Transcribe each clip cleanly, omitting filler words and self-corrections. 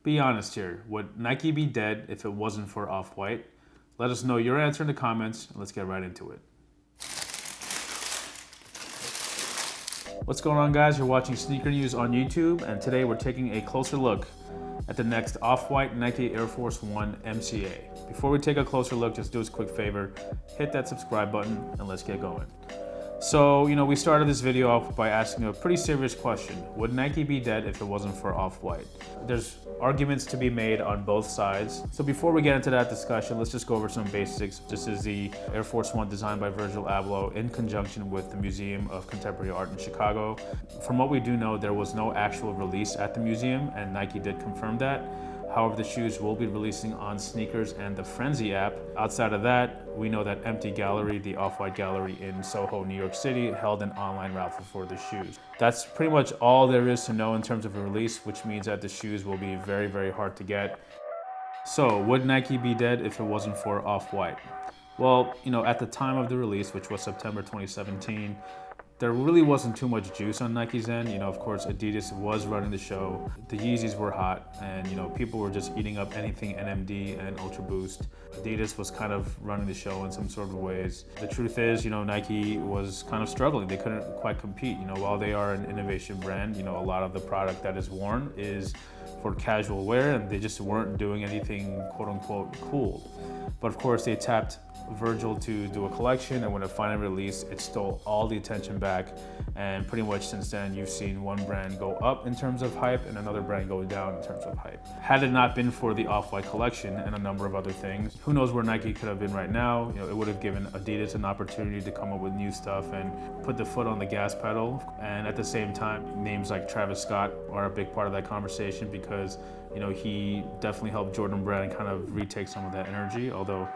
Be honest here, would Nike be dead if it wasn't for Off-White? Let us know your answer in the comments, and let's get right into it. What's going on, guys? You're watching Sneaker News on YouTube, and today we're taking a closer look at the next Off-White Nike Air Force 1 MCA. Before we take a closer look, just do us a quick favor, hit that subscribe button, and let's get going. So, we started this video off by asking a pretty serious question. Would Nike be dead if it wasn't for Off-White? There's arguments to be made on both sides. So before we get into that discussion, let's just go over some basics. This is the Air Force 1 designed by Virgil Abloh in conjunction with the Museum of Contemporary Art in Chicago. From what we do know, there was no actual release at the museum, and Nike did confirm that. However, the shoes will be releasing on Sneakers and the Frenzy app. Outside of that, we know that Empty Gallery, the Off-White gallery in Soho, New York City, held an online raffle for the shoes. That's pretty much all there is to know in terms of a release, which means that the shoes will be very, very hard to get. So, would Nike be dead if it wasn't for Off-White? Well, at the time of the release, which was September 2017, there really wasn't too much juice on Nike's end. Of course, Adidas was running the show. The Yeezys were hot, and people were just eating up anything NMD and Ultra Boost. Adidas was kind of running the show in some sort of ways. The truth is, Nike was kind of struggling. They couldn't quite compete. While they are an innovation brand, a lot of the product that is worn is for casual wear, and they just weren't doing anything quote unquote cool. But of course, they tapped Virgil to do a collection, and when it finally released, it stole all the attention back. And pretty much since then, you've seen one brand go up in terms of hype and another brand go down in terms of hype. Had it not been for the Off-White collection and a number of other things, who knows where Nike could have been right now. It would have given Adidas an opportunity to come up with new stuff and put the foot on the gas pedal. And at the same time, names like Travis Scott are a big part of that conversation because he definitely helped Jordan Brand kind of retake some of that energy, although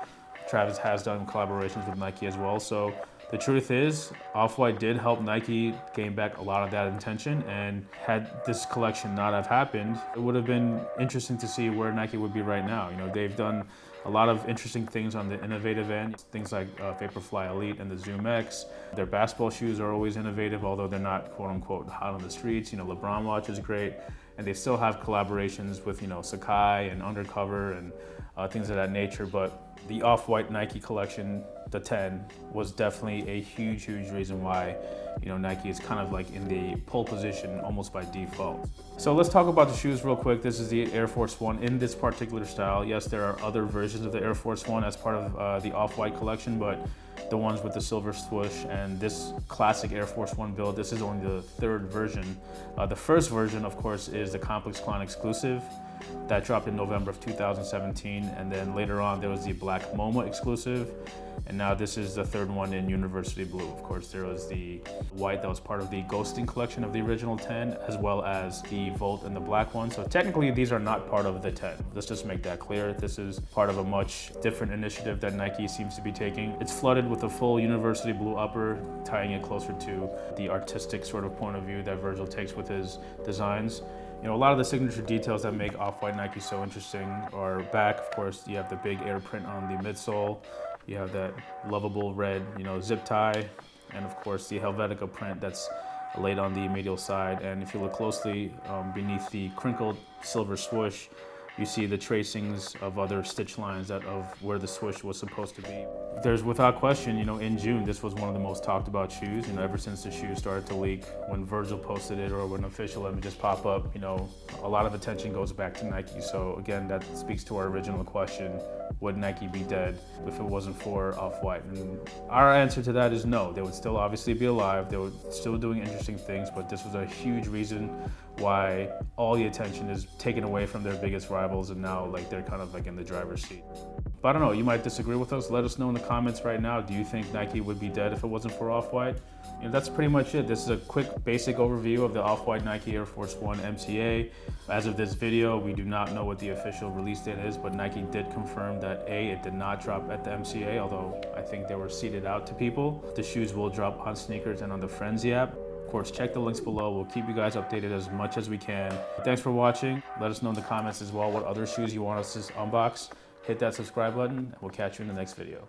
Travis has done collaborations with Nike as well. So the truth is, Off-White did help Nike gain back a lot of that attention, and had this collection not have happened, it would have been interesting to see where Nike would be right now. They've done a lot of interesting things on the innovative end, things like Vaporfly Elite and the Zoom X. Their basketball shoes are always innovative, although they're not quote unquote hot on the streets. LeBron watch is great, and they still have collaborations with Sakai and Undercover and things of that nature. But the Off-White Nike collection, the 10, was definitely a huge reason why Nike is kind of like in the pole position almost by default. So let's talk about the shoes real quick. This is the Air Force 1 in this particular style. Yes, there are other versions of the Air Force 1 as part of the Off-White collection, but the ones with the silver swoosh and this classic Air Force 1 build, this is only the third version. The first version, of course, is the Complex Con exclusive. That dropped in November of 2017, and then later on there was the Black MoMA exclusive, and now this is the third one in University Blue. Of course, there was the white that was part of the Ghosting collection of the original 10, as well as the Volt and the black one. So technically these are not part of the 10. Let's just make that clear. This is part of a much different initiative that Nike seems to be taking. It's flooded with a full University Blue upper, tying it closer to the artistic sort of point of view that Virgil takes with his designs. A lot of the signature details that make Off-White Nike so interesting are back. Of course, you have the big air print on the midsole. You have that lovable red, zip tie. And of course, the Helvetica print that's laid on the medial side. And if you look closely beneath the crinkled silver swoosh, you see the tracings of other stitch lines of where the swoosh was supposed to be. There's without question, in June, this was one of the most talked about shoes. Ever since the shoes started to leak, when Virgil posted it or when official images pop up, a lot of attention goes back to Nike. So again, that speaks to our original question, would Nike be dead if it wasn't for Off-White? And our answer to that is no. They would still obviously be alive. They were still doing interesting things, but this was a huge reason why all the attention is taken away from their biggest rivals, and now they're kind of in the driver's seat. But I don't know, you might disagree with us. Let us know in the comments right now. Do you think Nike would be dead if it wasn't for Off-White? That's pretty much it. This is a quick basic overview of the Off-White Nike Air Force 1 MCA. As of this video, we do not know what the official release date is, but Nike did confirm that it did not drop at the MCA, although I think they were seeded out to people. The shoes will drop on Sneakers and on the Frenzy app. Of course, check the links below. We'll keep you guys updated as much as we can. Thanks for watching. Let us know in the comments as well what other shoes you want us to unbox. Hit that subscribe button, and we'll catch you in the next video.